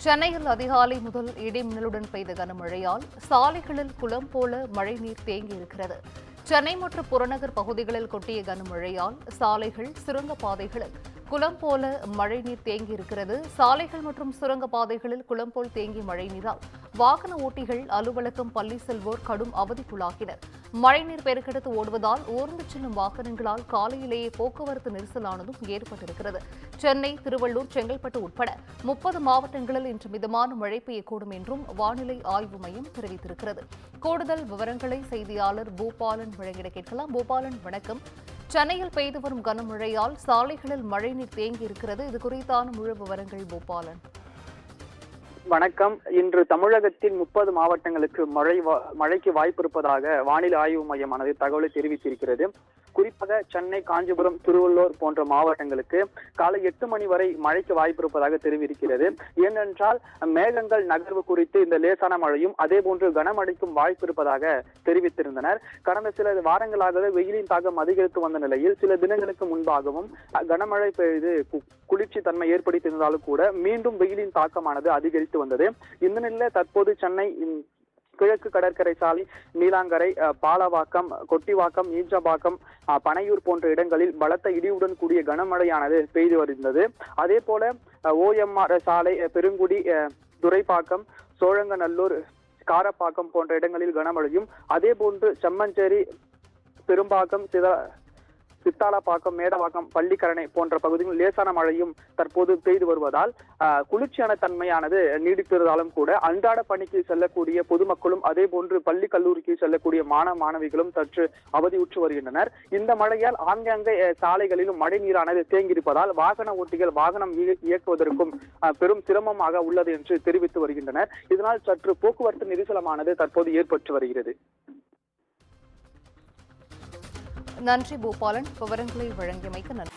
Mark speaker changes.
Speaker 1: சென்னையில் அதிகாலை முதல் இடி மின்னலுடன் பெய்த கனமழையால் சாலைகளில் குளம் போல மழைநீர் தேங்கியிருக்கிறது. சென்னை மற்றும் புறநகர் பகுதிகளில் கொட்டிய கனமழையால் சாலைகள், சுரங்கப்பாதைகளில் குளம் போல மழைநீர் தேங்கியிருக்கிறது. சாலைகள் மற்றும் சுரங்கப்பாதைகளில் குளம் போல் தேங்கிய மழைநீரால் வாகன ஓட்டிகள், அலுவலகம், பள்ளி செல்வோர் கடும் அவதிக்குள்ளாகினர். மழைநீர் பெருக்கெடுத்து ஓடுவதால் ஊர்ந்து செல்லும் வாகனங்களால் காலையிலேயே போக்குவரத்து நெரிசலானதும் ஏற்பட்டிருக்கிறது. சென்னை, திருவள்ளூர், செங்கல்பட்டு உட்பட 30 மாவட்டங்களில் இன்று மிதமான மழை பெய்யக்கூடும் என்றும் வானிலை ஆய்வு மையம் தெரிவித்திருக்கிறது. கூடுதல் விவரங்களை செய்தியாளர் பூபாலன் வழங்கிட கேட்கலாம். பூபாலன், வணக்கம். சென்னையில் பெய்து வரும் கனமழையால் சாலைகளில் மழைநீர் தேங்கி இருக்கிறது. இது குறித்தான முழு விவரங்கள் பூபாலன்.
Speaker 2: வணக்கம். இன்று தமிழகத்தின் 30 மாவட்டங்களுக்கு மழைக்கு வாய்ப்பு இருப்பதாக வானிலை ஆய்வு மையமானது தகவலை தெரிவித்திருக்கிறது. குறிப்பாக சென்னை, காஞ்சிபுரம், திருவள்ளூர் போன்ற மாவட்டங்களுக்கு காலை 8 மணி வரை மழைக்கு வாய்ப்பு இருப்பதாக தெரிவிக்கிறது. ஏனென்றால் மேகங்கள் நகர்வு குறித்து இந்த லேசான மழையும் அதே போன்று கனமழைக்கும் வாய்ப்பு இருப்பதாக தெரிவித்திருந்தனர். கடந்த சில வாரங்களாகவே வெயிலின் தாக்கம் அதிகரித்து வந்த நிலையில் சில தினங்களுக்கு முன்பாகவும் கனமழை பெய்து குளிர்ச்சி தன்மை ஏற்படுத்தியிருந்தாலும் கூட மீண்டும் வெயிலின் தாக்கமானது அதிகரித்து வந்தது. இந்த நிலையில் தற்போது சென்னை கிழக்கு கடற்கரை சாலை, நீலாங்கரை, பாலவாக்கம், கொட்டிவாக்கம், ஈஞ்சபாக்கம், பனையூர் போன்ற இடங்களில் பலத்த இடியுடன் கூடிய கனமழையானது பெய்து வருகிறது. அதே போல OMR சாலை, பெருங்குடி, துரைப்பாக்கம், சோழங்கநல்லூர், காரப்பாக்கம் போன்ற இடங்களில் கனமழையும், அதே போன்று செம்மஞ்சேரி, பெரும்பாக்கம், சித்தாலப்பாக்கம், மேடவாக்கம், பள்ளிக்கரணை போன்ற பகுதிகளில் லேசான மழையும் தற்போது பெய்து வருவதால் குளிர்ச்சியான தன்மையானது நீடித்திருந்தாலும் கூட அன்றாட பணிக்கு செல்லக்கூடிய பொதுமக்களும் அதே போன்று பள்ளி கல்லூரிக்கு செல்லக்கூடிய மாணவிகளும் சற்று அவதியுற்று வருகின்றனர். இந்த மழையால் ஆங்காங்கே சாலைகளிலும் மழை நீரானது தேங்கியிருப்பதால் வாகன ஓட்டிகள் வாகனம் இயக்குவதற்கும் பெரும் சிரமமாக உள்ளது என்று தெரிவித்து வருகின்றனர். இதனால் சற்று போக்குவரத்து நெரிசலமானது தற்போது ஏற்பட்டு வருகிறது.
Speaker 1: நன்றி பூபாலன், விவரங்களை வழங்கியமைக்கு நன்றி.